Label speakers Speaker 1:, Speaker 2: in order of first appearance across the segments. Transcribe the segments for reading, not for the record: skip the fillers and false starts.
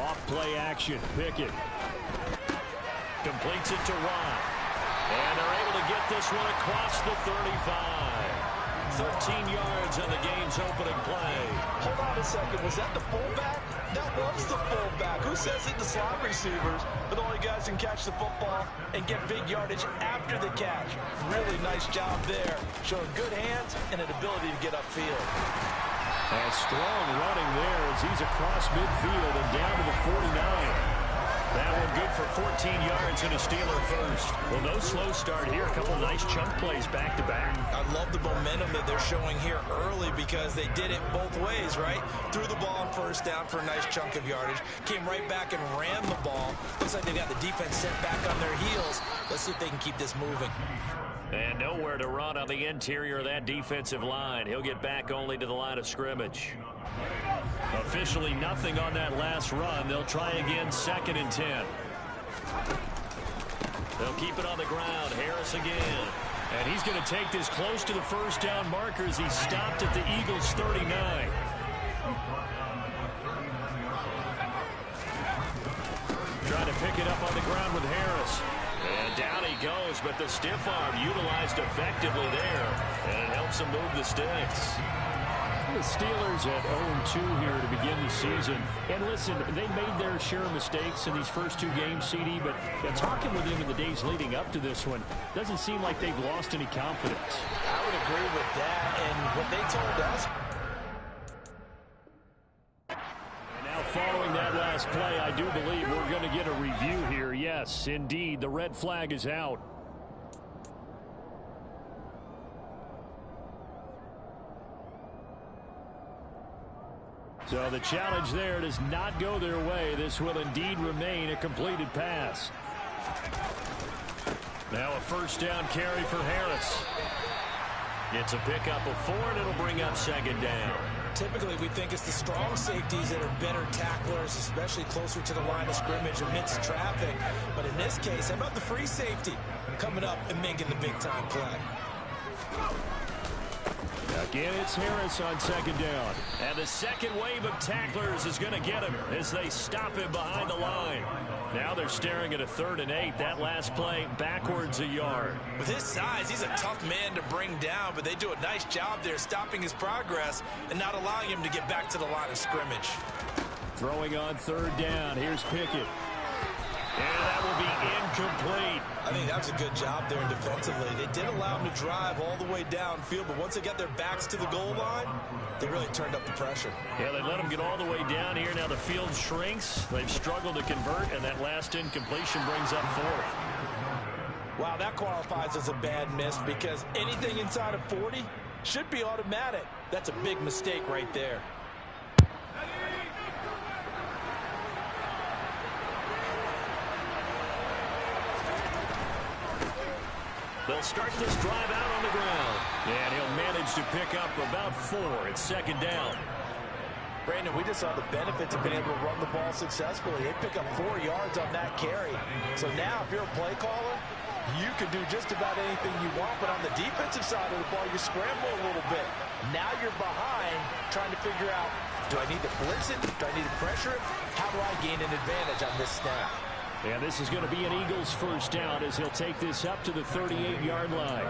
Speaker 1: Off play action. Pickett completes it to Watt. And they're able to get this one across the 35. 13 yards on the game's opening play.
Speaker 2: Hold on a second. Was that the fullback? That was the fullback. Who says it? The slot receivers are the only guys who can catch the football and get big yardage after the catch. Really nice job there. Showing good hands and an ability to get upfield.
Speaker 1: And strong running there as he's across midfield and down to the 49. That one good for 14 yards and a Steeler first. Well, no slow start here. A couple nice chunk plays back-to-back.
Speaker 2: I love the momentum that they're showing here early because they did it both ways, right? Threw the ball on first down for a nice chunk of yardage. Came right back and ran the ball. Looks like they got the defense set back on their heels. Let's see if they can keep this moving.
Speaker 1: And nowhere to run on the interior of that defensive line. He'll get back only to the line of scrimmage. Officially nothing on that last run. They'll try again, 2nd and 10. They'll keep it on the ground. Harris again. And he's going to take this close to the first down marker as he stopped at the Eagles' 39. Trying to pick it up on the ground with Harris. And down he goes, but the stiff arm utilized effectively there. And it helps him move the sticks. The Steelers at 0-2 here to begin the season. And listen, they made their share of mistakes in these first 2 games, CD, but talking with them in the days leading up to this one, doesn't seem like they've lost any confidence.
Speaker 2: I would agree with that, and what they told us.
Speaker 1: And now following that last play, I do believe we're going to get a review here. Yes, indeed, the red flag is out. So the challenge there does not go their way. This will indeed remain a completed pass. Now a first down carry for Harris. Gets a pickup of 4, and it'll bring up 2nd down.
Speaker 2: Typically, we think it's the strong safeties that are better tacklers, especially closer to the line of scrimmage amidst traffic. But in this case, how about the free safety coming up and making the big-time play?
Speaker 1: Again, it's Harris on 2nd down. And the second wave of tacklers is going to get him as they stop him behind the line. Now they're staring at a 3rd and 8. That last play backwards a yard.
Speaker 2: With his size, he's a tough man to bring down, but they do a nice job there stopping his progress and not allowing him to get back to the line of scrimmage.
Speaker 1: Throwing on 3rd down. Here's Pickett. And that will be incomplete.
Speaker 2: I think that was a good job there defensively. They did allow him to drive all the way downfield, but once they got their backs to the goal line, they really turned up the pressure.
Speaker 1: Yeah, they let him get all the way down here. Now the field shrinks. They've struggled to convert, and that last incompletion brings up 4th.
Speaker 2: Wow, that qualifies as a bad miss because anything inside of 40 should be automatic. That's a big mistake right there.
Speaker 1: They'll start this drive out on the ground. And he'll manage to pick up about 4. It's 2nd down.
Speaker 2: Brandon, we just saw the benefits of being able to run the ball successfully. They pick up 4 yards on that carry. So now if you're a play caller, you can do just about anything you want. But on the defensive side of the ball, you scramble a little bit. Now you're behind trying to figure out, do I need to blitz it? Do I need to pressure it? How do I gain an advantage on this snap?
Speaker 1: And this is going to be an Eagles first down as he'll take this up to the 38-yard line.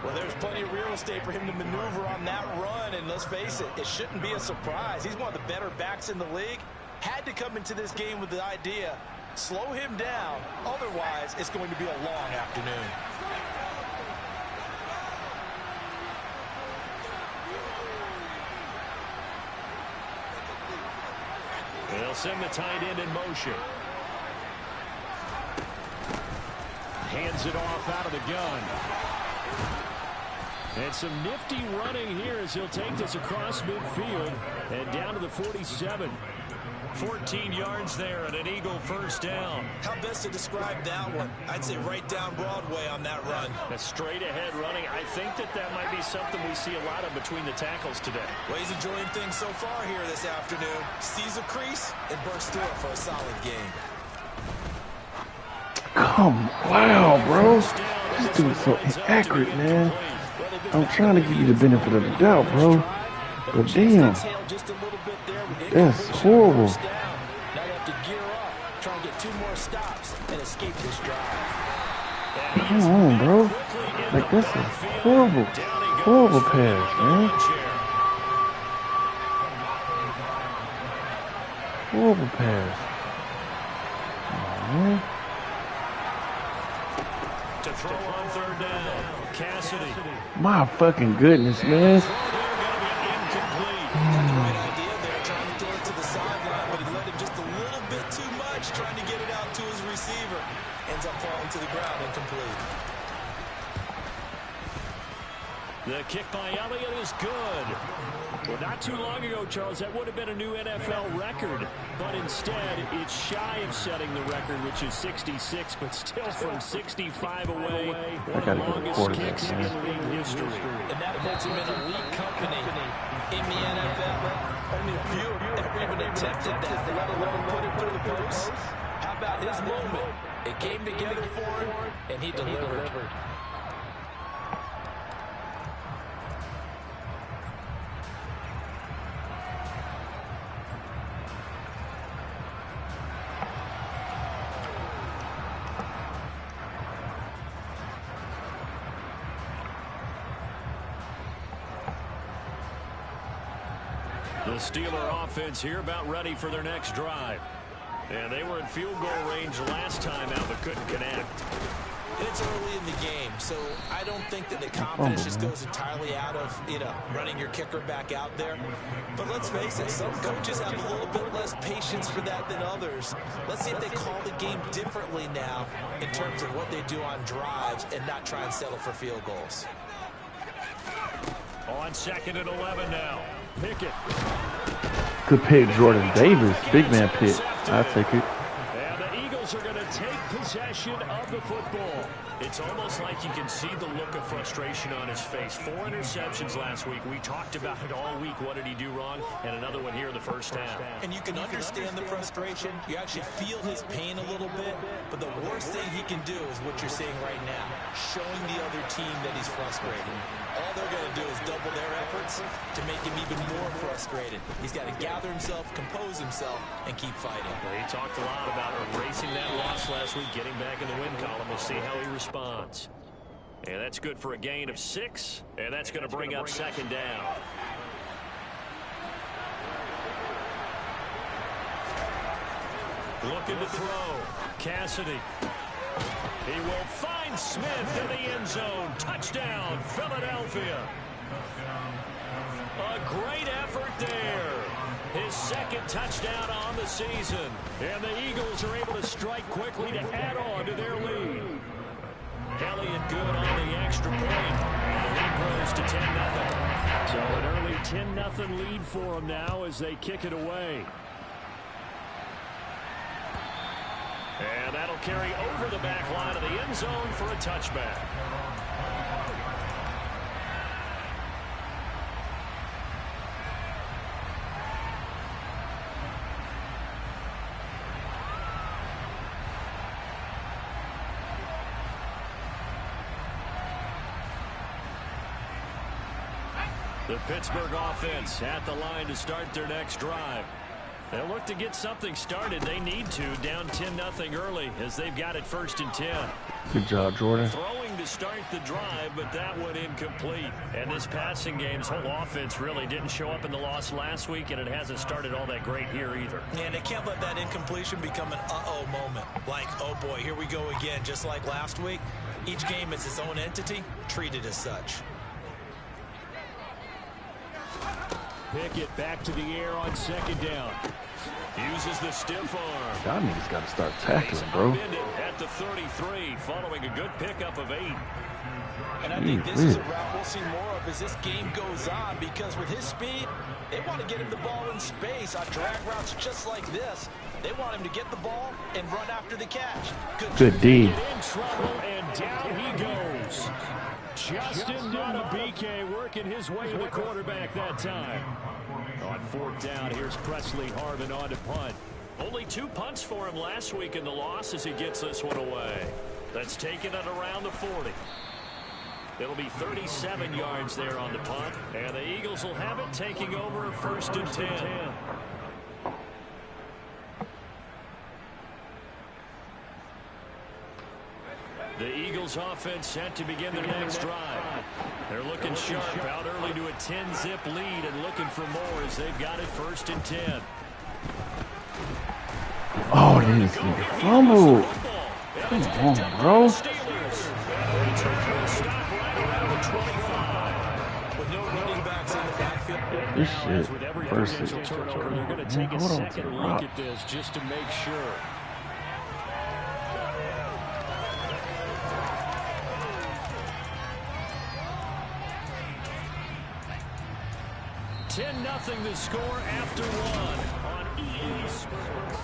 Speaker 2: Well, there's plenty of real estate for him to maneuver on that run, and let's face it, it shouldn't be a surprise. He's one of the better backs in the league. Had to come into this game with the idea, slow him down, otherwise it's going to be a long afternoon.
Speaker 1: They'll send the tight end in motion. Hands it off out of the gun. And some nifty running here as he'll take this across midfield and down to the 47. 14 yards there and an Eagle first down.
Speaker 2: How best to describe that one? I'd say right down Broadway on that run.
Speaker 1: A straight ahead running. I think that might be something we see a lot of between the tackles today.
Speaker 2: Well, he's enjoying things so far here this afternoon. Sees a crease and bursts through it for a solid game.
Speaker 3: Wow, bro. This dude's so inaccurate, man. I'm trying to give you the benefit of the doubt, bro. But damn, that's horrible.
Speaker 2: Now they have to gear up, try and get 2 more stops, and escape this drive.
Speaker 3: Come on, bro. Like, that's a horrible, horrible pass, man. Horrible pass. Oh, man.
Speaker 1: To throw on 3rd down, Cassidy.
Speaker 3: My fucking goodness, man.
Speaker 2: To the ground, incomplete.
Speaker 1: The kick by Elliott is good. Well, not too long ago, Charles, that would have been a new NFL record. But instead, it's shy of setting the record, which is 66, but still from 65 away. One of the longest kicks in league history.
Speaker 2: And that puts him in elite company in the NFL. Only a few have even attempted that, let alone put it through the post. How about his moment? It came together for him, and he delivered.
Speaker 1: The Steeler offense here about ready for their next drive. And they were in field goal range last time out, but couldn't connect.
Speaker 2: It's early in the game, so I don't think that the confidence just goes entirely out of, running your kicker back out there. But let's face it, some coaches have a little bit less patience for that than others. Let's see if they call the game differently now in terms of what they do on drives and not try and settle for field goals.
Speaker 1: On 2nd and 11 now. Pickett.
Speaker 3: Good pick, Jordan Davis. Big man pick. I'll take it.
Speaker 1: And the Eagles are going to take possession of the football. It's almost like you can see the look of frustration on his face. 4 interceptions last week. We talked about it all week. What did he do wrong? And another one here in the first half.
Speaker 2: And you can understand the frustration. You actually feel his pain a little bit. But the worst thing he can do is what you're seeing right now. Showing the other team that he's frustrated. All they're going to do is double their efforts to make him even more frustrated. He's got to gather himself, compose himself, and keep fighting.
Speaker 1: Well, he talked a lot about erasing that loss last week, getting back in the win column. We'll see how he responds. And that's good for a gain of 6, and that's going to bring up 2nd down. Looking to throw. Cassidy. He will find Smith in the end zone. Touchdown, Philadelphia. A great effort there. His 2nd touchdown on the season. And the Eagles are able to strike quickly to add on to their lead. Elliott good on the extra point. Lead grows to 10-0. So an early 10-0 lead for them now as they kick it away. And that'll carry over the back line of the end zone for a touchback. The Pittsburgh offense at the line to start their next drive. They'll look to get something started. They need to, down 10-0 early as they've got it 1st and 10.
Speaker 3: Good job, Jordan.
Speaker 1: Throwing to start the drive, but that one incomplete. And this passing game's whole offense really didn't show up in the loss last week, and it hasn't started all that great here either.
Speaker 2: And they can't let that incompletion become an uh-oh moment. Like, oh boy, here we go again, just like last week. Each game is its own entity, treated as such.
Speaker 1: Pickett back to the air on 2nd down. Uses the stiff arm.
Speaker 3: Y'all niggas got to start tackling, bro.
Speaker 1: At the 33, following a good pickup of 8.
Speaker 2: And I think this is a route we'll see more of as this game goes on, because with his speed, they want to get him the ball in space on drag routes just like this. They want him to get the ball and run after the catch.
Speaker 3: Good D.
Speaker 1: In trouble, and down he goes. Justin Madubuike working his way to the quarterback that time. On 4th down, here's Presley Harvin on to punt. Only 2 punts for him last week in the loss as he gets this one away. That's taken it around the 40. It'll be 37 yards there on the punt, and the Eagles will have it taking over 1st and 10. The Eagles offense set to begin their next drive. They're looking sharp, out early to a 10-zip lead and looking for more as they've got it 1st and 10.
Speaker 3: Oh, this nigga fumbled. Come on, bro. This shit versus.
Speaker 1: They're going to take a second look at this just to make sure. Nothing to score after one on EA Sports.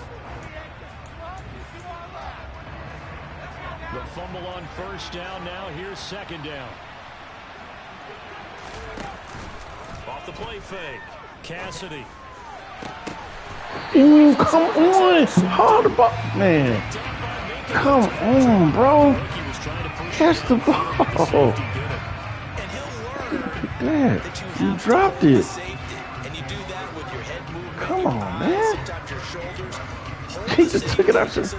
Speaker 1: The fumble on 1st down. Now here's 2nd down. Off the play fake. Cassidy.
Speaker 3: Ooh, come on. Hold the ball. Man. Come on, bro. Catch the ball. Dad, you dropped it. Come on, man. He just took it out your... He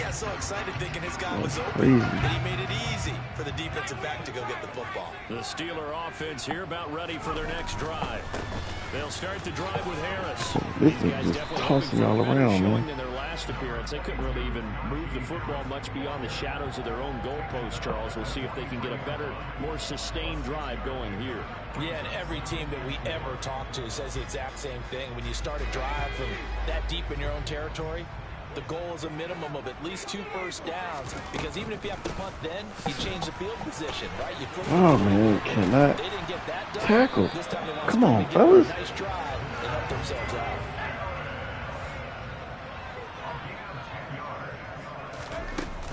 Speaker 3: got
Speaker 2: so excited thinking his guy was open that he made it easy for the defensive back to go get the football.
Speaker 1: The Steeler offense here about ready for their next drive. They'll start the drive with Harris.
Speaker 3: This is just tossing all around, man.
Speaker 1: In their last appearance, they couldn't really even move the football much beyond the shadows of their own goalpost, Charles. We'll see if they can get a better, more sustained drive going here.
Speaker 2: Yeah, and every team that we ever talk to says the exact same thing. When you start a drive from that deep in your own territory, the goal is a minimum of at least 2 first downs, because even if you have to punt then, you change the field position, right? You flip
Speaker 3: man, cannot
Speaker 2: they didn't get that done.
Speaker 3: Tackle.
Speaker 2: This time they want
Speaker 3: Come on,
Speaker 2: to
Speaker 3: fellas.
Speaker 2: Nice drive and help themselves out.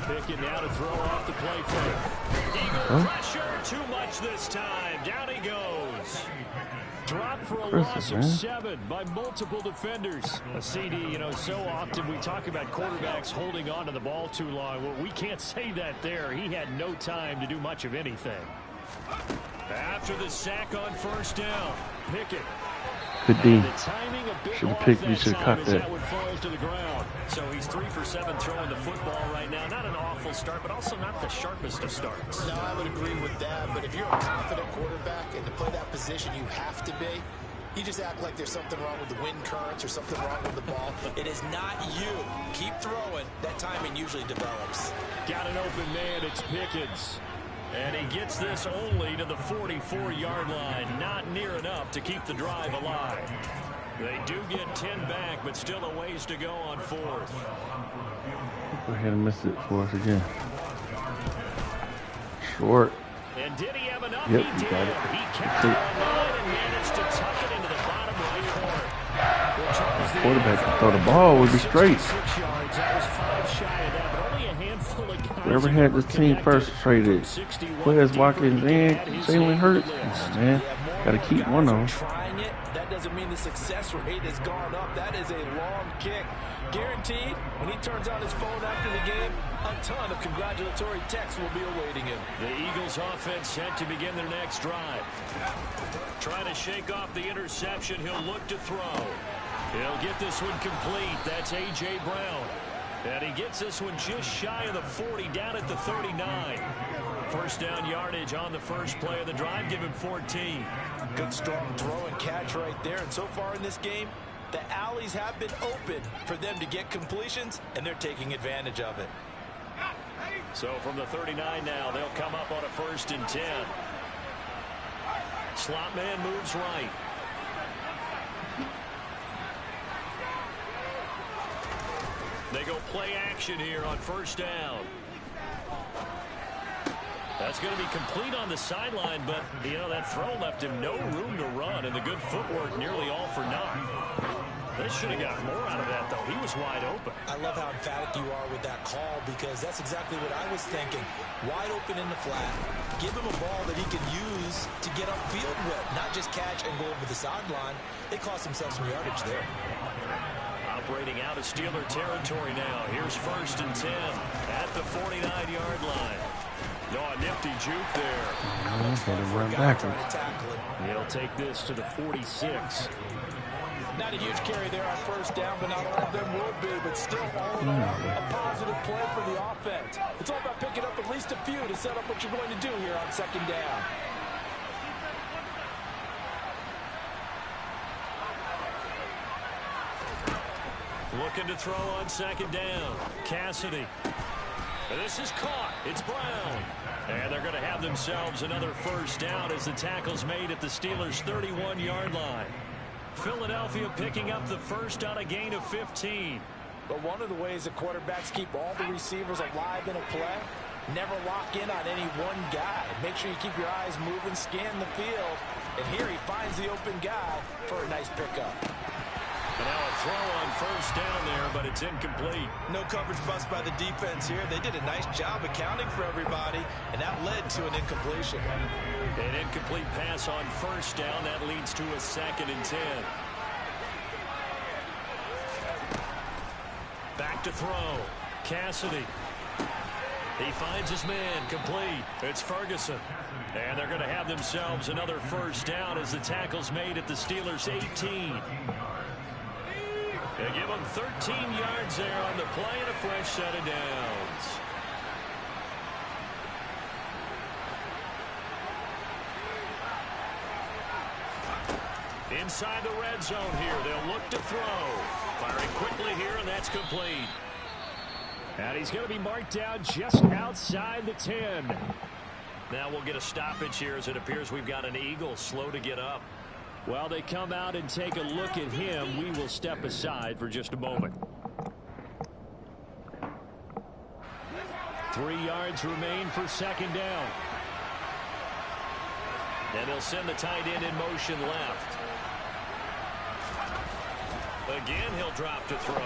Speaker 1: Pickett now to throw off the play fake. Eagle pressure, too much this time. Down he goes. Dropped for a loss of 7 by multiple defenders. A CD, you know, so often we talk about quarterbacks holding on to the ball too long. Well, we can't say that there. He had no time to do much of anything. After the sack on 1st down, Pickett.
Speaker 3: Good D.
Speaker 1: Should
Speaker 3: have picked. We should have caught that.
Speaker 1: Falls to the ground. So he's 3 for 7 throwing the football right now. Not an awful start, but also not the sharpest of starts.
Speaker 4: No, I would agree with that. But if you're a confident quarterback and to play that position, you have to be. You just act like there's something wrong with the wind currents or something wrong with the ball.
Speaker 2: It is not you. Keep throwing. That timing usually develops.
Speaker 1: Got an open man. It's Pickens. And he gets this only to the 44-yard line. Not near enough to keep the drive alive. They do get 10 back, but still a ways to go on 4th.
Speaker 3: Go ahead and miss it for us again. Short.
Speaker 1: And did he have enough?
Speaker 3: Yep,
Speaker 1: He
Speaker 3: he
Speaker 1: did.
Speaker 3: got it.
Speaker 1: He kept it online and managed to tuck it into the bottom right corner.
Speaker 3: Quarterback can throw the ball would be straight.
Speaker 1: 6 yards. That was 5 shy of that, but only a handful of guys.
Speaker 3: Whoever had this team frustrated. Where's Watkins and Jalen Hurts? Man, gotta keep one of them.
Speaker 2: Trying it, that doesn't mean the success rate has gone up. That is a long kick. Guaranteed, when he turns on his phone after the game, a ton of congratulatory texts will be awaiting him.
Speaker 1: The Eagles offense set to begin their next drive. Trying to shake off the interception. He'll look to throw. He'll get this one complete. That's A.J. Brown. And he gets this one just shy of the 40, down at the 39. First down yardage on the first play of the drive. Give him 14.
Speaker 2: Good strong throw and catch right there. And so far in this game, the alleys have been open for them to get completions, and they're taking advantage of it.
Speaker 1: So from the 39 now, they'll come up on a 1st and 10. Slot man moves right. They go play action here on 1st down. That's going to be complete on the sideline, but, you know, that throw left him no room to run, and the good footwork nearly all for naught. They should have got more out of that, though. He was wide open.
Speaker 2: I love how emphatic you are with that call, because that's exactly what I was thinking. Wide open in the flat. Give him a ball that he can use to get upfield with, not just catch and go over the sideline. They cost themselves some yardage there.
Speaker 1: Operating out of Steeler territory now. Here's 1st and 10 at the 49-yard line. No, a nifty juke there.
Speaker 3: Run backwards.
Speaker 1: He'll take this to the 46.
Speaker 2: Not a huge carry there on first down, but not all of them will be, but still all in all, a positive play for the offense. It's all about picking up at least a few to set up what you're going to do here on second down.
Speaker 1: Looking to throw on second down. Cassidy. This is caught. It's Brown. And they're going to have themselves another first down as the tackle's made at the Steelers' 31-yard line. Philadelphia picking up the first on a gain of 15.
Speaker 2: But one of the ways that quarterbacks keep all the receivers alive in a play, never lock in on any one guy. Make sure you keep your eyes moving, scan the field. And here he finds the open guy for a nice pickup.
Speaker 1: And now a throw on first down there, but it's incomplete.
Speaker 2: No coverage bust by the defense here. They did a nice job accounting for everybody, and that led to an incompletion.
Speaker 1: An incomplete pass on first down. That leads to a 2nd and 10. Back to throw. Cassidy. He finds his man. Complete. It's Ferguson. And they're going to have themselves another first down as the tackle's made at the Steelers' 18. They give them 13 yards there on the play and a fresh set of downs. Inside the red zone here. They'll look to throw. Firing quickly here, and that's complete. And he's going to be marked down just outside the 10. Now we'll get a stoppage here as it appears we've got an Eagle slow to get up. While they come out and take a look at him, we will step aside for just a moment. 3 yards remain for second down. And they'll send the tight end in motion left. Again, he'll drop to throw.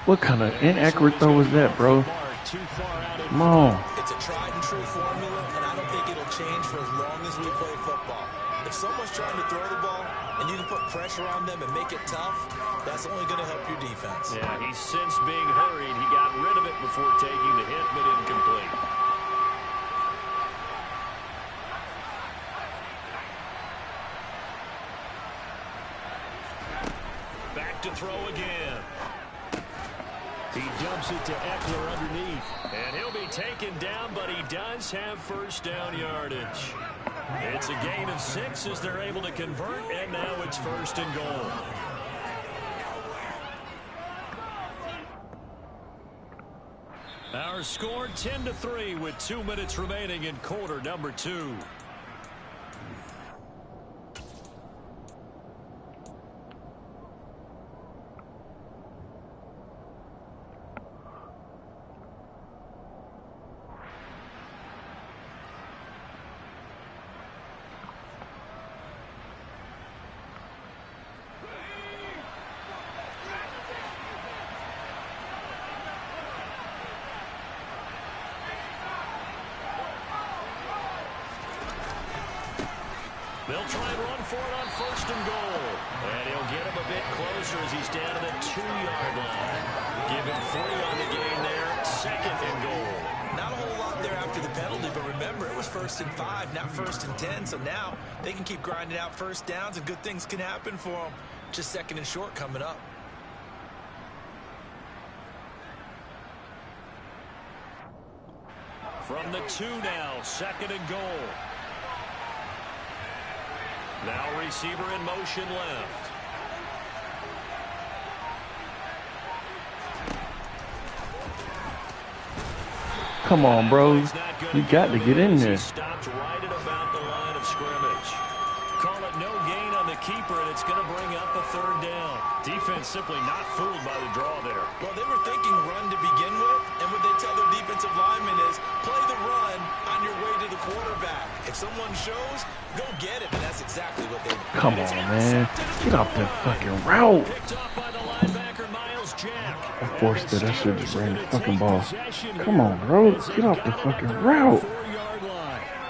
Speaker 3: What kind of inaccurate throw was that, bro? Come on.
Speaker 4: It's a tried and true formula, and I don't think it'll change for as long as we play football. If someone's trying to throw the ball and you can put pressure on them and make it tough, that's only going to help your defense.
Speaker 1: Yeah, he's since being hurried. He got rid of it before taking the hit, but incomplete. Back to throw again. He dumps it to Eckler underneath. And he'll be taken down, but he does have first down yardage. It's a gain of 6 as they're able to convert, and now it's 1st and goal. Our score 10-3 with 2 minutes remaining in quarter number 2. They'll try and run for it on 1st and goal. And he'll get him a bit closer as he's down to the 2-yard line. Give him 3 on the game there. 2nd and goal.
Speaker 2: Not a whole lot there after the penalty, but remember, it was 1st and 5, not 1st and 10. So now they can keep grinding out first downs and good things can happen for them. Just 2nd and short coming up.
Speaker 1: From the 2 now, 2nd and goal. Now receiver in motion left.
Speaker 3: Come on, bro. You got to get in there.
Speaker 1: Stopped right at about the line of scrimmage. Call it no gain on the keeper, and it's going to bring up a 3rd down. Defense simply not fooled by the draw there.
Speaker 2: Well, they were thinking run to begin with, and what they tell their defensive linemen is play the run on your way to the quarterback. If someone shows, go get it, and that's exactly what they did.
Speaker 3: Come on, man. Get off the fucking route.
Speaker 1: Picked off by the linebacker, Miles Jack.
Speaker 3: I forced it. I should just ran the fucking ball. Come on, bro. Get off the fucking route.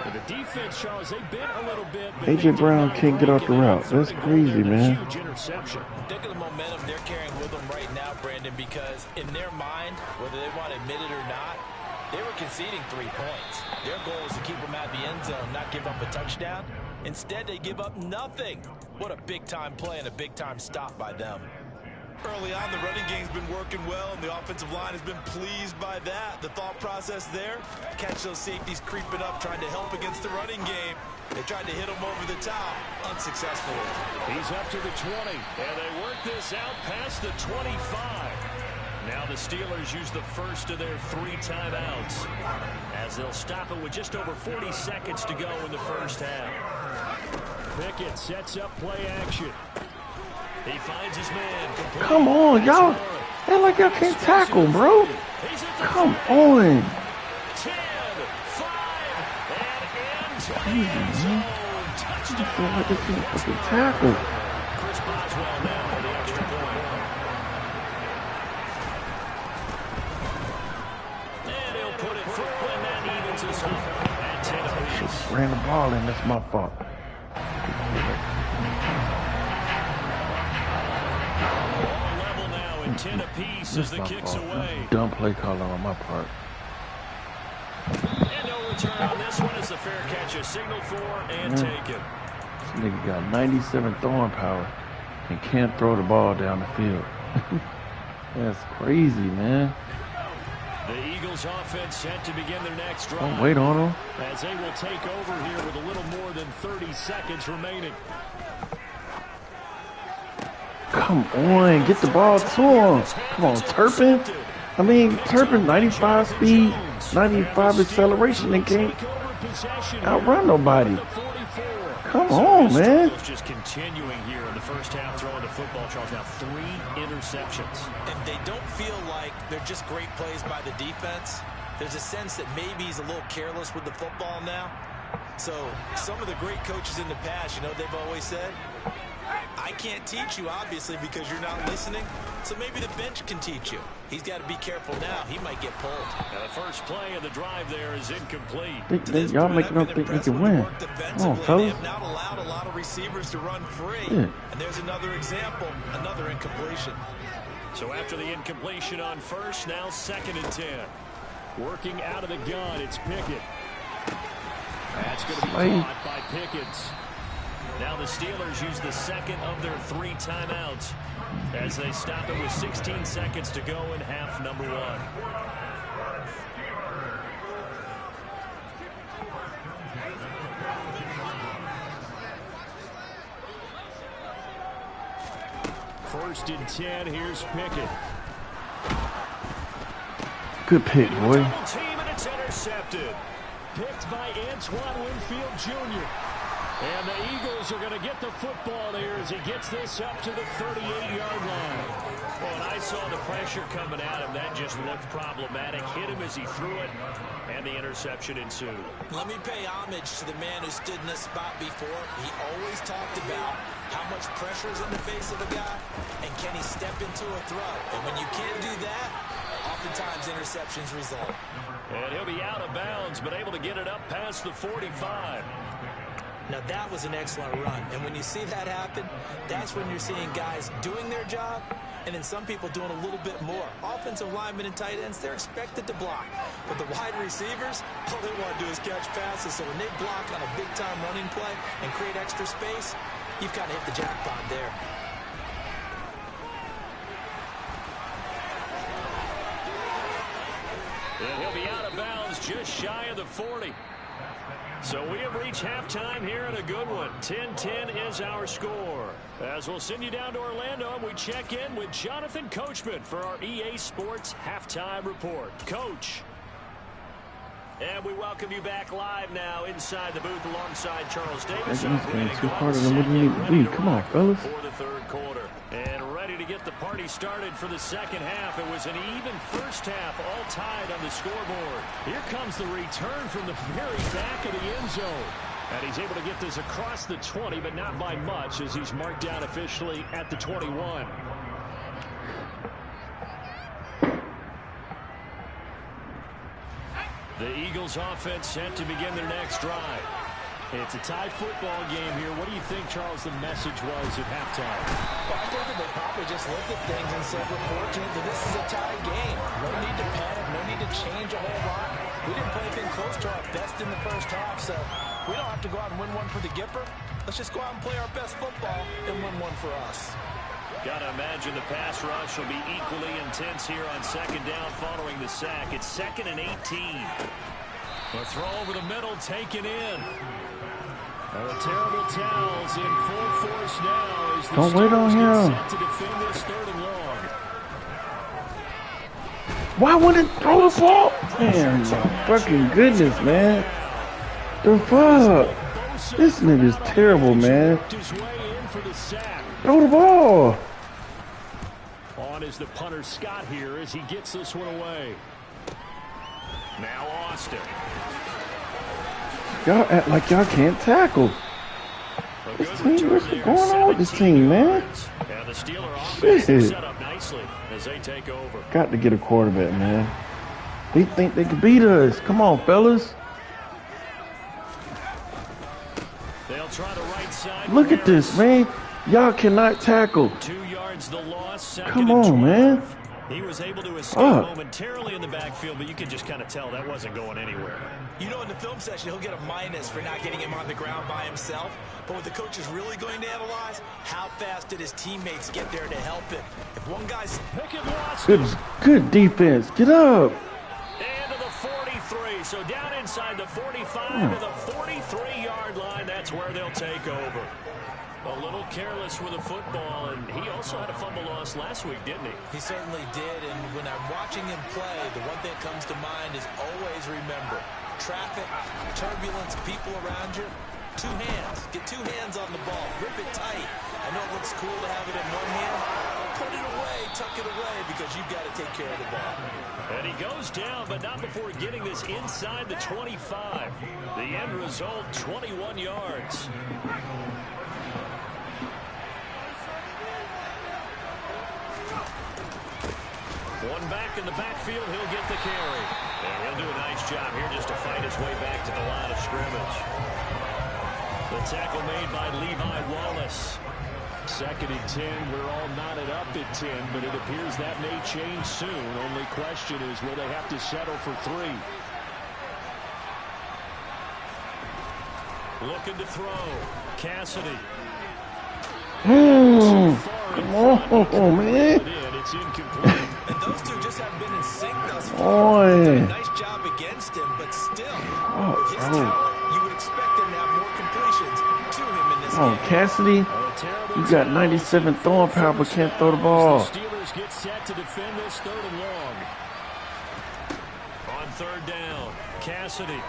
Speaker 1: The defense, Charles, they bit a little bit.
Speaker 3: A.J. Brown can't get off the route. That's crazy, man.
Speaker 1: Huge interception.
Speaker 2: Think of the momentum they're carrying with them right now, Brandon, because in their mind, whether they want to admit it or not, they were conceding 3 points. Their goal was to keep them out of the end zone, not give up a touchdown.
Speaker 4: Instead, they give up nothing. What a big-time play and a big-time stop by them. Early on, the running game's been working well, and the offensive line has been pleased by that. The thought process there, catch those safeties creeping up, trying to help against the running game. They tried to hit him over the top, unsuccessfully.
Speaker 1: He's up to the 20, and they work this out past the 25. Now the Steelers use the first of their 3 timeouts, as they'll stop it with just over 40 seconds to go in the first half. Pickett sets up play action. He finds his man.
Speaker 3: Come on, y'all. Act like y'all can't tackle, bro. Come on.
Speaker 1: 10, 5, and
Speaker 3: Crazy, man. I feel like they can't fucking tackle.
Speaker 1: Chris Boswell now for the extra point. And he'll put it through, and that evens us up at 10 apiece.
Speaker 3: Just ran the ball in. That's my fault.
Speaker 1: Ball level now at 10 apiece as the kicks away.
Speaker 3: Dumb play caller on my part.
Speaker 1: And no return on this one as the fair catch is signaled for and taken.
Speaker 3: This nigga got 97 throwing power and can't throw the ball down the field. That's crazy, man.
Speaker 1: The Eagles offense set to begin their next drive.
Speaker 3: Don't wait on him.
Speaker 1: As they will take over here with a little more than 30 seconds remaining.
Speaker 3: Come on, get the ball to him. Come on, Turpin. I mean, Turpin, 95 speed, 95 acceleration, and can't outrun nobody. Come on, man.
Speaker 1: Just continuing here in the first half, throwing the football. Charles now 3 interceptions.
Speaker 4: And they don't feel like they're just great plays by the defense. There's a sense that maybe he's a little careless with the football now. So some of the great coaches in the past, you know, they've always said, I can't teach you, obviously, because you're not listening. So maybe the bench can teach you. He's got to be careful now. He might get pulled.
Speaker 1: The first play of the drive there is incomplete.
Speaker 3: Y'all making them think they can win. Come on, fellas.
Speaker 4: They have not allowed a lot of receivers to run free.
Speaker 3: Yeah.
Speaker 4: And there's another example, another incompletion.
Speaker 1: So after the incompletion on first, now 2nd and 10. Working out of the gun, it's Pickett. That's going to be caught by Pickens. Now the Steelers use the second of their 3 timeouts as they stop it with 16 seconds to go in half number 1. First and 10, here's Pickett.
Speaker 3: Good pick, boy.
Speaker 1: Double team, and it's intercepted. Picked by Antoine Winfield Jr. And the Eagles are going to get the football there as he gets this up to the 38-yard line. Well, and I saw the pressure coming at him. That just looked problematic. Hit him as he threw it, and the interception ensued.
Speaker 4: Let me pay homage to the man who stood in this spot before. He always talked about how much pressure is in the face of a guy, and can he step into a throw. And when you can't do that, oftentimes interceptions result.
Speaker 1: And he'll be out of bounds, but able to get it up past the 45.
Speaker 4: Now, that was an excellent run. And when you see that happen, that's when you're seeing guys doing their job and then some people doing a little bit more. Offensive linemen and tight ends, they're expected to block. But the wide receivers, all they want to do is catch passes. So when they block on a big-time running play and create extra space, you've kind of hit the jackpot there.
Speaker 1: And he'll be out of bounds just shy of the 40. So we have reached halftime here in a good one. 10-10 is our score. As we'll send you down to Orlando, and we check in with Jonathan Coachman for our EA Sports Halftime Report. Coach. And we welcome you back live now inside the booth alongside Charles Davis.
Speaker 3: This game too harder than what you need to be. Come on, fellas.
Speaker 1: For the third quarter. And ready to get the party started for the second half. It was an even first half, all tied on the scoreboard. Here comes the return from the very back of the end zone. And he's able to get this across the 20, but not by much as he's marked down officially at the 21. The Eagles offense set to begin their next drive. It's a tie football game here. What do you think, Charles, the message was at halftime?
Speaker 4: Well, I think that they probably just looked at things and said, we're fortunate that this is a tie game. No need to panic, no need to change a whole lot. We didn't play anything close to our best in the first half, so We don't have to go out and win one for the Gipper. Let's just go out and play our best football and win one for us.
Speaker 1: Got to imagine the pass rush will be equally intense here on second down following the sack. It's 2nd and 18. A throw over the middle taken in. The terrible towels in full force now as the
Speaker 3: Don't wait on him.
Speaker 1: set to defend this 3rd and long.
Speaker 3: Why wouldn't it throw the ball? Man, my fucking goodness, man. The fuck? This nigga's terrible, man. Throw the ball.
Speaker 1: On is the punter Scott here as he gets this one away. Now Austin.
Speaker 3: Y'all act like y'all can't tackle. This team, what's going on with this team, man?
Speaker 1: And the Steeler offense
Speaker 3: Shit.
Speaker 1: is set up nicely as they take over.
Speaker 3: Got to get a quarterback, man. They think they can beat us. Come on, fellas.
Speaker 1: They'll try the right side.
Speaker 3: Look at this, man. Y'all cannot tackle.
Speaker 1: 2 yards the loss.
Speaker 3: Come on, man.
Speaker 1: He was able to escape momentarily in the backfield, but you could just kind of tell that wasn't going anywhere.
Speaker 4: You know, in the film session, he'll get a minus for not getting him on the ground by himself. But what the coach is really going to analyze, how fast did his teammates get there to help him? If one guy's...
Speaker 3: Good defense. Get up.
Speaker 1: And to the 43. So down inside the 45 to the 43-yard line. That's where they'll take over. A little careless with the football, and he also had a fumble loss last week, didn't he?
Speaker 4: He certainly did, and when I'm watching him play, the one thing that comes to mind is always remember, traffic, turbulence, people around you, 2 hands. Get 2 hands on the ball. Grip it tight. I know it looks cool to have it in one hand. Put it away, tuck it away, because you've got to take care of the ball.
Speaker 1: And he goes down, but not before getting this inside the 25. The end result, 21 yards. One back in the backfield, he'll get the carry. And he'll do a nice job here just to fight his way back to the line of scrimmage. The tackle made by Levi Wallace. 2nd and 10, we're all knotted up at 10, but it appears that may change soon. Only question is, will they have to settle for 3? Looking to throw. Cassidy.
Speaker 3: Oh, man.
Speaker 1: It's incomplete.
Speaker 4: And those two just haven't been in sync thus far.
Speaker 3: Boy.
Speaker 4: Did a nice job against him, but still, with his talent, you would expect him to have more completions to him in this game.
Speaker 3: Cassidy, you got 97 throwing power, but can't throw the ball.
Speaker 1: The Steelers get set to defend this 3rd and long. On 3rd down, Cassidy.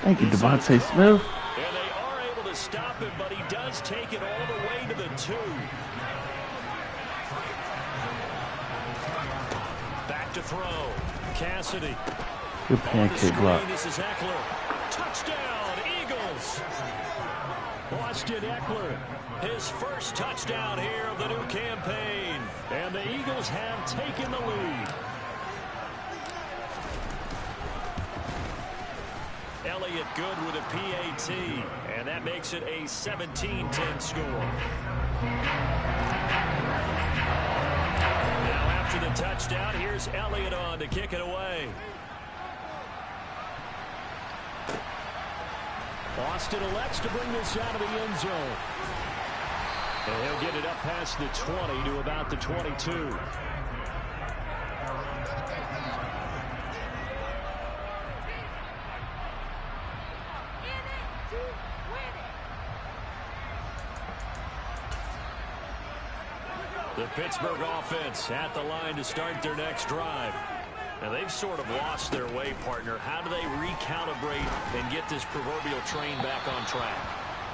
Speaker 3: Thank you, Devontae Smith.
Speaker 1: And they are able to stop him, but he does take it all the way to the 2. Back to throw. Cassidy.
Speaker 3: Good pancake block.
Speaker 1: This is Eckler. Touchdown, Eagles. Austin Eckler, his first touchdown here of the new campaign. And the Eagles have taken the lead. Elliott good with a PAT, and that makes it a 17-10 score. Now after the touchdown, here's Elliott on to kick it away. Austin elects to bring this out of the end zone. And he'll get it up past the 20 to about the 22. The Pittsburgh offense at the line to start their next drive. And they've sort of lost their way, partner. How do they recalibrate and get this proverbial train back on track?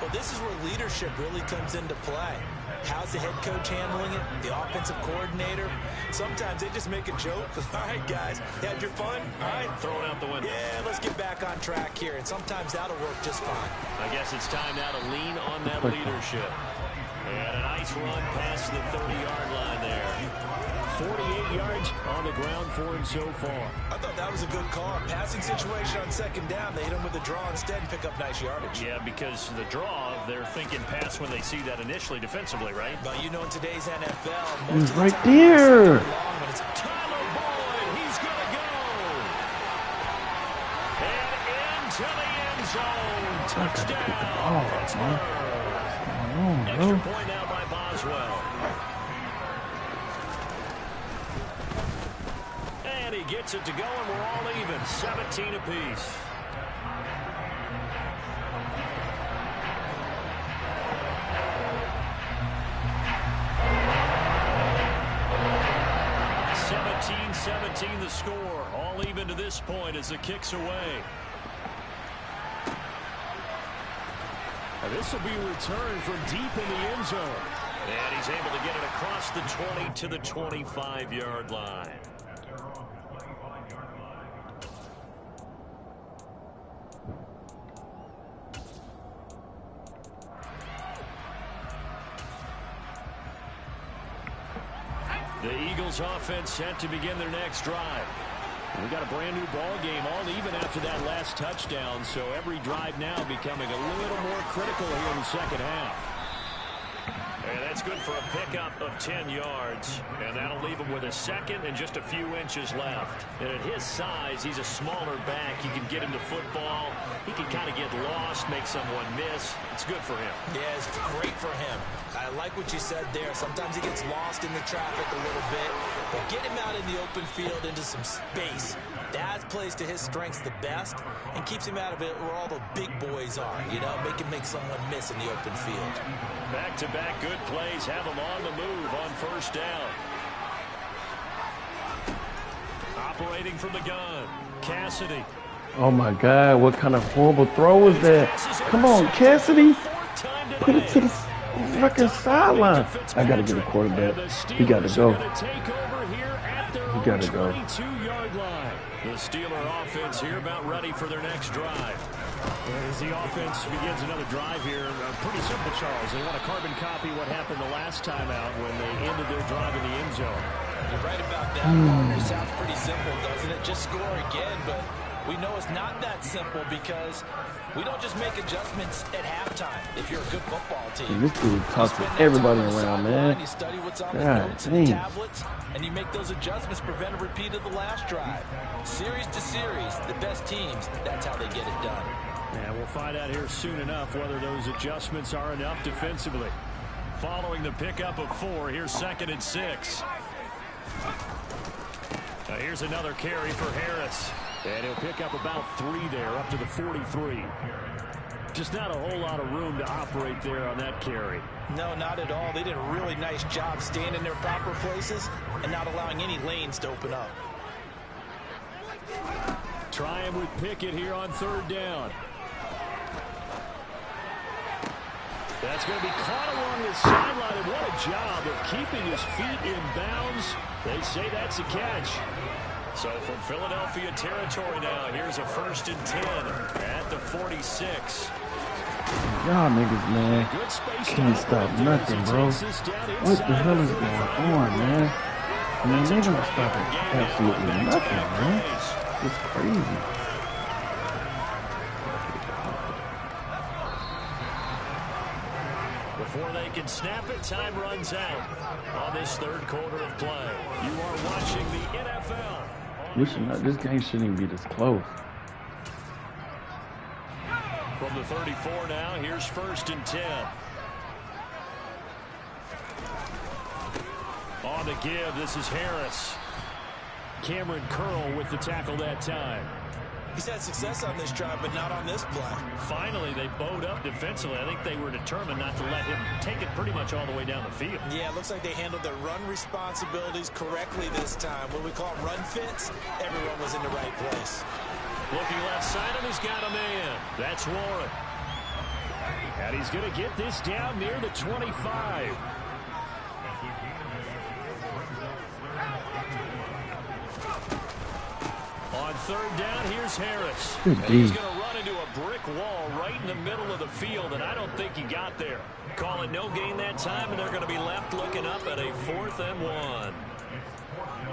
Speaker 4: Well, this is where leadership really comes into play. How's the head coach handling it? The offensive coordinator? Sometimes they just make a joke. All right, guys, you had your fun? All right.
Speaker 1: Throw it out the window.
Speaker 4: Yeah, let's get back on track here. And sometimes that'll work just fine.
Speaker 1: I guess it's time now to lean on that leadership. And a nice run past the 30-yard line there. 48 yards on the ground for him so far.
Speaker 4: I thought that was a good call. Passing situation on 2nd down. They hit him with a draw instead and pick up nice yardage.
Speaker 1: Yeah, because the draw, they're thinking pass when they see that initially defensively, right?
Speaker 4: But you know in today's NFL,
Speaker 3: He's right there.
Speaker 1: Tyler Boyd, he's going to go. And into to the end zone.
Speaker 3: I gotta get the
Speaker 1: Touchdown.
Speaker 3: ball, man.
Speaker 1: Extra point now by Boswell. And he gets it to go, and we're all even. 17 apiece. The score, all even to this point as the kick's away.
Speaker 5: This will be a return from deep in the end zone.
Speaker 1: And he's able to get it across the 20 to the 25-yard line. The Eagles offense set to begin their next drive.
Speaker 5: We got a brand new ball game, all even after that last touchdown, so every drive now becoming a little more critical here in the second half.
Speaker 1: And that's good for a pickup of 10 yards. And that'll leave him with a second and just a few inches left. And at his size, he's a smaller back. He can get into football. He can kind of get lost, make someone miss. It's good for him.
Speaker 4: Yeah, it's great for him. I like what you said there. Sometimes he gets lost in the traffic a little bit. But get him out in the open field into some space. That plays to his strengths the best and keeps him out of it where all the big boys are. You know, make someone miss in the open field.
Speaker 1: Back-to-back good plays have him on the move on first down. Operating from the gun, Cassidy.
Speaker 3: Oh my God, what kind of horrible throw was that? Come on, Cassidy. Put it to the fucking sideline. I gotta get a quarterback. He gotta go. He gotta go.
Speaker 1: The Steeler offense here about ready for their next drive.
Speaker 5: As the offense begins another drive here, pretty simple, Charles. They want to carbon copy what happened the last time out when they ended their drive in the end zone.
Speaker 4: You're right about that. It sounds pretty simple, doesn't it? Just score again, but we know it's not that simple because we don't just make adjustments at halftime if you're a good football team.
Speaker 3: This dude tosses everybody around, man.
Speaker 4: You study what's on the notes and the tablets, and you make those adjustments, prevent a repeat of the last drive. Series to series, the best teams, that's how they get it done.
Speaker 5: And we'll find out here soon enough whether those adjustments are enough defensively.
Speaker 1: Following the pickup of 4, here's 2nd and 6. Here's another carry for Harris.
Speaker 5: And he'll pick up about 3 there, up to the 43. Just not a whole lot of room to operate there on that carry.
Speaker 4: No, not at all. They did a really nice job staying in their proper places and not allowing any lanes to open up.
Speaker 5: Trying with Pickett here on 3rd down. That's going to be caught along the sideline, and what a job of keeping his feet in bounds. They say that's a catch.
Speaker 1: So from Philadelphia territory now, here's a 1st and 10 at the 46.
Speaker 3: Y'all niggas, man, can't stop nothing, bro. What the hell is going on, man? I mean, they're not stopping absolutely nothing, man. It's crazy.
Speaker 1: Before they can snap it, time runs out on this 3rd quarter of play. You are watching the NFL.
Speaker 3: This game shouldn't even be this close.
Speaker 1: From the 34 now, here's 1st and 10. On the give, this is Harris.
Speaker 5: Cameron Curl with the tackle that time.
Speaker 4: He's had success on this drive, but not on this play.
Speaker 1: Finally, they bowed up defensively. I think they were determined not to let him take it pretty much all the way down the field.
Speaker 4: Yeah, it looks like they handled their run responsibilities correctly this time. What we call run fits, everyone was in the right place.
Speaker 1: Looking left side, and he's got a man. That's Warren.
Speaker 5: And he's going to get this down near the 25.
Speaker 1: On 3rd down, here's Harris.
Speaker 3: He's
Speaker 1: going to run into a brick wall right in the middle of the field, and I don't think he got there. Call it no gain that time, and they're going to be left looking up at a 4th and 1.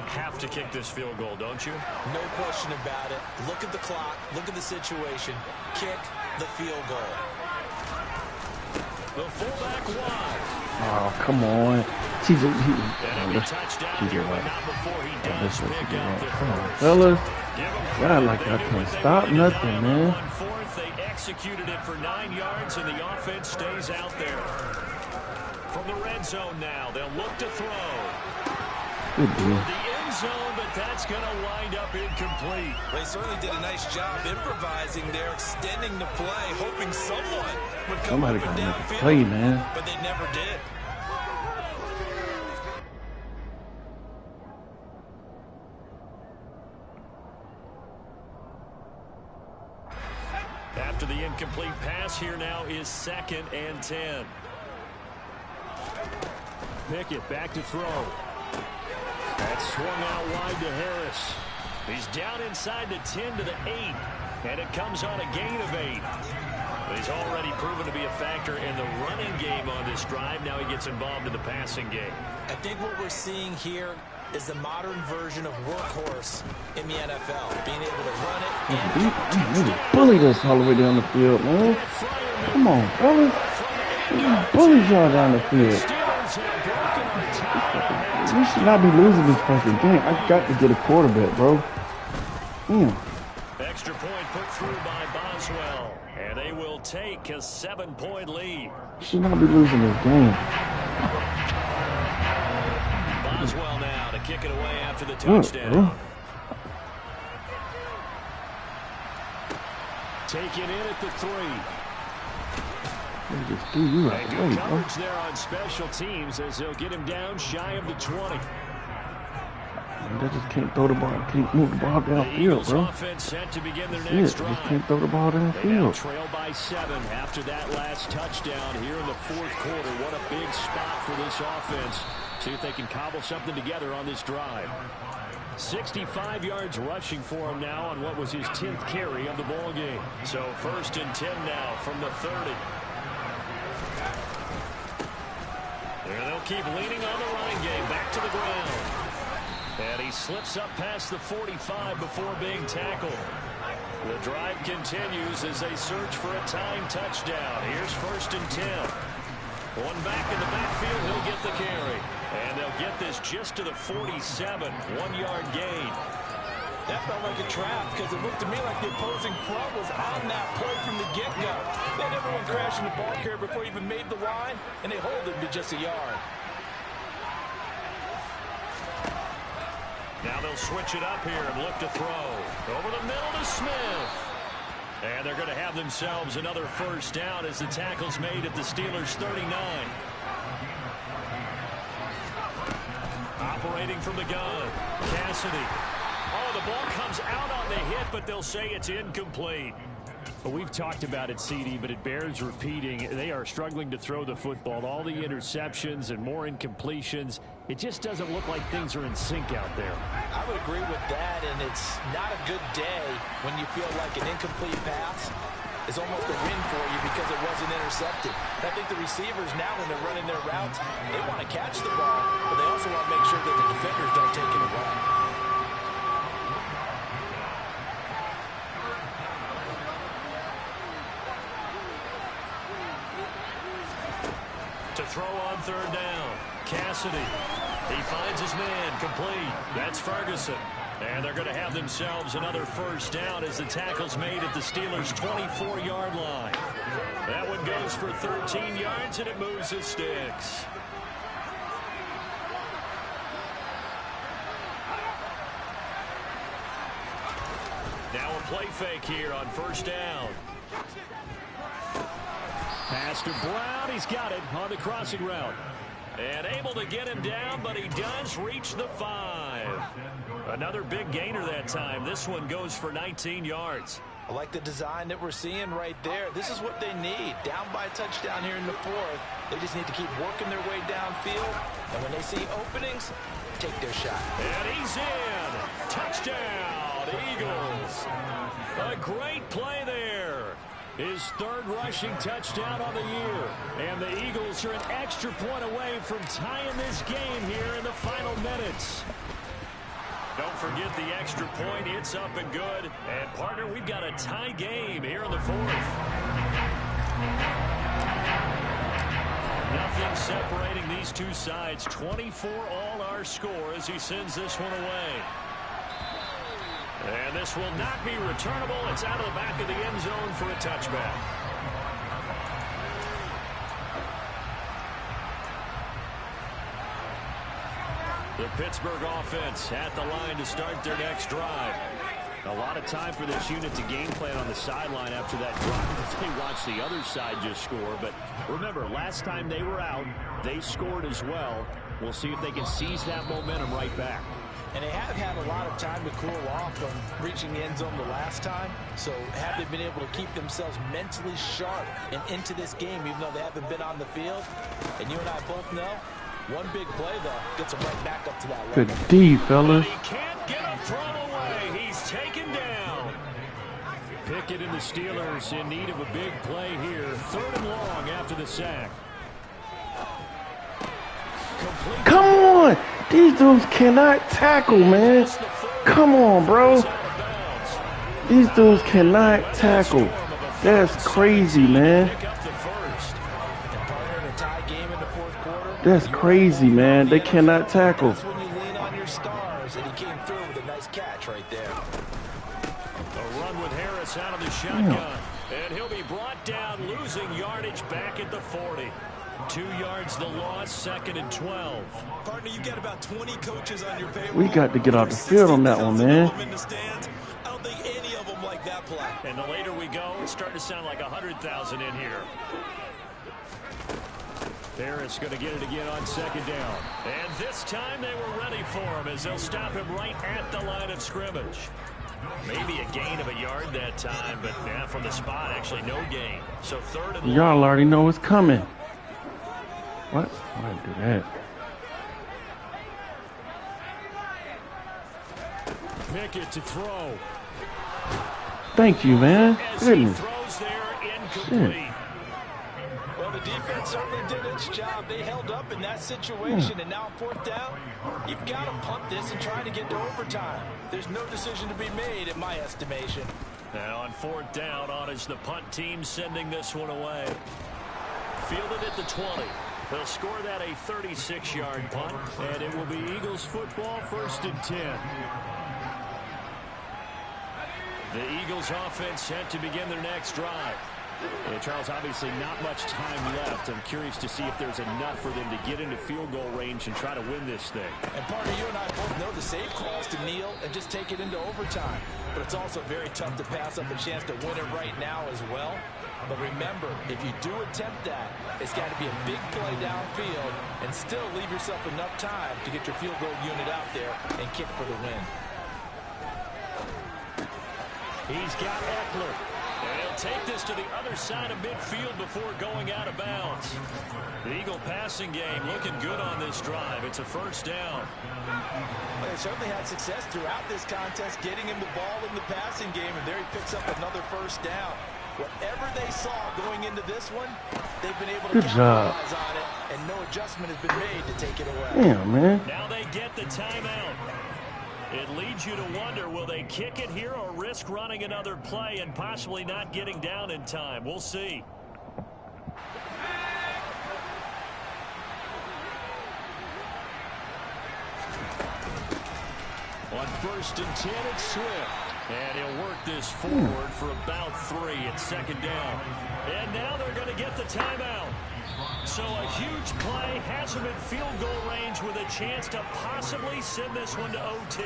Speaker 1: Have to kick this field goal, don't you?
Speaker 4: No question about it. Look at the clock. Look at the situation. Kick the field goal.
Speaker 1: The fullback wide.
Speaker 3: Oh, come on. TJ,
Speaker 1: TJ
Speaker 3: Watt.
Speaker 1: not before he does
Speaker 3: Let's
Speaker 1: pick
Speaker 3: get
Speaker 1: up the
Speaker 3: right. Come on,
Speaker 1: first.
Speaker 3: fellas.
Speaker 1: Give them
Speaker 3: God,
Speaker 1: credit.
Speaker 3: like
Speaker 1: They
Speaker 3: I
Speaker 1: knew
Speaker 3: can't
Speaker 1: what they
Speaker 3: stop
Speaker 1: needed to
Speaker 3: nothing,
Speaker 1: have
Speaker 3: man.
Speaker 1: on fourth. They executed it for 9 yards, and the offense stays out there. From the red zone now, they'll look to throw.
Speaker 3: Good deal.
Speaker 1: The end zone, but that's going to wind up incomplete.
Speaker 4: They certainly did a nice job improvising there, extending the play, hoping someone would come
Speaker 3: Somebody
Speaker 4: up and
Speaker 3: gotta make a
Speaker 4: downfield,
Speaker 3: play, man.
Speaker 4: but they never did.
Speaker 1: After the incomplete pass, here now is 2nd and 10.
Speaker 5: Pickett back to throw. That's swung out wide to Harris.
Speaker 1: He's down inside the 10 to the 8, and it comes on a gain of 8. But he's already proven to be a factor in the running game on this drive. Now he gets involved in the passing game.
Speaker 4: I think what we're seeing here is the modern version of workhorse in the NFL, being able to run it and
Speaker 3: Nigga bullied us all the way down the field, man. Come on, fellas. Bullied y'all down the field. We should not be losing this fucking game. I got to get a quarterback, bro. Damn.
Speaker 1: Extra point put through by Boswell, and they will take a 7-point lead.
Speaker 3: Should not be losing this game.
Speaker 1: Boswell now to kick it away after the
Speaker 3: Good,
Speaker 1: touchdown.
Speaker 3: bro.
Speaker 5: Taken in at the 3.
Speaker 3: They just threw you out
Speaker 5: And
Speaker 3: the
Speaker 5: good
Speaker 3: way, bro.
Speaker 5: coverage there on special teams as they'll get him down shy of the 20.
Speaker 3: They just can't throw the ball. Can't move the ball
Speaker 1: The
Speaker 3: downfield,
Speaker 1: Eagles
Speaker 3: bro.
Speaker 1: offense set to begin their
Speaker 3: Yeah,
Speaker 1: next
Speaker 3: they just
Speaker 1: drive.
Speaker 3: can't throw the ball
Speaker 5: They now
Speaker 3: downfield.
Speaker 5: trail by 7 after that last touchdown here in the 4th quarter. What a big spot for this offense. See if they can cobble something together on this drive. 65 yards rushing for him now on what was his 10th carry of the ball game.
Speaker 1: So 1st and 10 now from the 30. There they'll keep leaning on the running game. Back to the ground. And he slips up past the 45 before being tackled. The drive continues as they search for a tying touchdown. Here's 1st and 10. One back in the backfield, he'll get the carry. And they'll get this just to the 47, 1-yard gain.
Speaker 4: that felt like a trap because it looked to me like the opposing front was on that play from the get-go. They had everyone crashing the ball carrier before he even made the line, and they hold it to just a yard.
Speaker 1: Now they'll switch it up here and look to throw. Over the middle to Smith. And they're going to have themselves another 1st down as the tackle's made at the Steelers' 39. Operating from the gun, Cassidy. Oh, the ball comes out on the hit, but they'll say it's incomplete.
Speaker 5: Well, we've talked about it, CD, but it bears repeating. They are struggling to throw the football. All the interceptions and more incompletions. It just doesn't look like things are in sync out there.
Speaker 4: I would agree with that, and it's not a good day when you feel like an incomplete pass is almost a win for you because it wasn't intercepted. I think the receivers now, when they're running their routes, they want to catch the ball, but they also want to make sure that the defenders don't take it away.
Speaker 1: To throw on 3rd down, Cassidy. He finds his man, complete. That's Ferguson. And they're going to have themselves another 1st down as the tackle's made at the Steelers' 24-yard line. That one goes for 13 yards, and it moves his sticks. Now a play fake here on 1st down.
Speaker 5: Pass to Brown. He's got it on the crossing route.
Speaker 1: And able to get him down, but he does reach the 5. Another big gainer that time. This one goes for 19 yards.
Speaker 4: I like the design that we're seeing right there. This is what they need. Down by a touchdown here in the 4th. They just need to keep working their way downfield. And when they see openings, take their shot.
Speaker 1: And he's in. Touchdown, Eagles. A great play there.
Speaker 5: His 3rd rushing touchdown on the year. And the Eagles are an extra point away from tying this game here in the final minutes.
Speaker 1: Don't forget the extra point. It's up and good. And, partner, we've got a tie game here in the 4th. 0-0
Speaker 5: game separating these two sides. 24 all our score as he sends this one away. And this will not be returnable. It's out of the back of the end zone for a touchback. The Pittsburgh offense at the line to start their next drive. A lot of time for this unit to game plan on the sideline after that drive. They watch the other side just score. But remember, last time they were out, they scored as well. We'll see if they can seize that momentum right back.
Speaker 4: And they have had a lot of time to cool off from reaching the end zone the last time. So have they been able to keep themselves mentally sharp and into this game, even though they haven't been on the field? And you and I both know, one big play, though, gets them right back up to that level.
Speaker 3: Good D, fellas.
Speaker 5: He can't get him thrown away. He's taken down. Pickett and the Steelers in need of a big play here. 3rd and long after the sack. Complete.
Speaker 3: Come on. These dudes cannot tackle, man. Come on, bro. These dudes cannot tackle. That's crazy, man. That's crazy, man. They cannot tackle.
Speaker 4: That's when you lean on your stars, and he came through with a nice catch right there.
Speaker 5: A run with Harris out of the shotgun. And he'll be brought down, losing yardage back at the 40. 2 yards the loss, 2nd and 12.
Speaker 4: Partner, you got about 20 coaches on your payroll.
Speaker 3: We got to get off the field on that one, man.
Speaker 4: I don't think any of them like that play.
Speaker 5: And the later we go, it's starting to sound like 100,000 in here. Harris going to get it again on 2nd down. And this time they were ready for him as they'll stop him right at the line of scrimmage. Maybe a gain of a yard that time, but from the spot, actually no gain. So 3rd and long.
Speaker 3: Y'all already know what's coming. What? Why did I do that?
Speaker 5: Pickett to throw.
Speaker 3: Thank you, man.
Speaker 5: As he
Speaker 3: Goodness.
Speaker 5: throws there, incomplete.
Speaker 3: Shit.
Speaker 4: Well, the defense certainly did its job. They held up in that situation, and now 4th down, you've got to punt this and try to get to overtime. There's no decision to be made, in my estimation.
Speaker 5: Now on 4th down, on is the punt team sending this one away. Fielded at the 20. They'll score that a 36-yard punt, and it will be Eagles football, 1st and 10. The Eagles offense set to begin their next drive. Yeah, Charles, obviously not much time left. I'm curious to see if there's enough for them to get into field goal range and try to win this thing.
Speaker 4: And partner, you and I both know the safe calls to kneel and just take it into overtime. But it's also very tough to pass up a chance to win it right now as well. But remember, if you do attempt that, it's got to be a big play downfield and still leave yourself enough time to get your field goal unit out there and kick for the win.
Speaker 5: He's got Eckler. And he'll take this to the other side of midfield before going out of bounds. The Eagle passing game looking good on this drive. It's a 1st down.
Speaker 4: Well, they certainly had success throughout this contest, getting him the ball in the passing game, and there he picks up another 1st down. Whatever they saw going into this one, they've been able to capitalize on it, and no adjustment has been made to take it away.
Speaker 3: Damn, man.
Speaker 5: Now they get the timeout. It leads you to wonder, will they kick it here or risk running another play and possibly not getting down in time? We'll see. On 1st and 10, it's Swift. And he'll work this forward for about 3 at 2nd down. And now they're going to get the timeout. So a huge play has him in field goal range with a chance to possibly send this one to OT.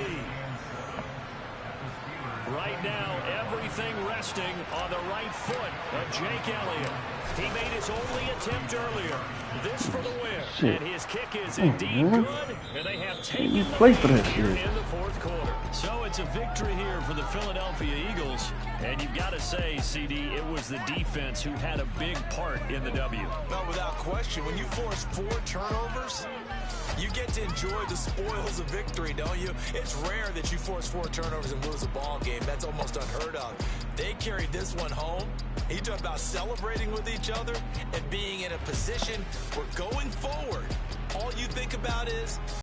Speaker 5: Right now, everything resting on the right foot of Jake Elliott. He made his only attempt earlier. This for the win.
Speaker 3: Shit.
Speaker 5: And his kick is indeed good. And they have taken the
Speaker 3: play for
Speaker 5: lead
Speaker 3: that
Speaker 5: here
Speaker 3: shit.
Speaker 5: in the 4th quarter. So it's a victory here for the Philadelphia Eagles. And you've got to say, CD, it was the defense who had a big part in the W.
Speaker 4: No, without question. When you force 4 turnovers, you get to enjoy the spoils of victory, don't you? It's rare that you force 4 turnovers and lose a ball game. That's almost unheard of. They carried this one home. He talked about celebrating with each other and being in a position where going forward, all you think about is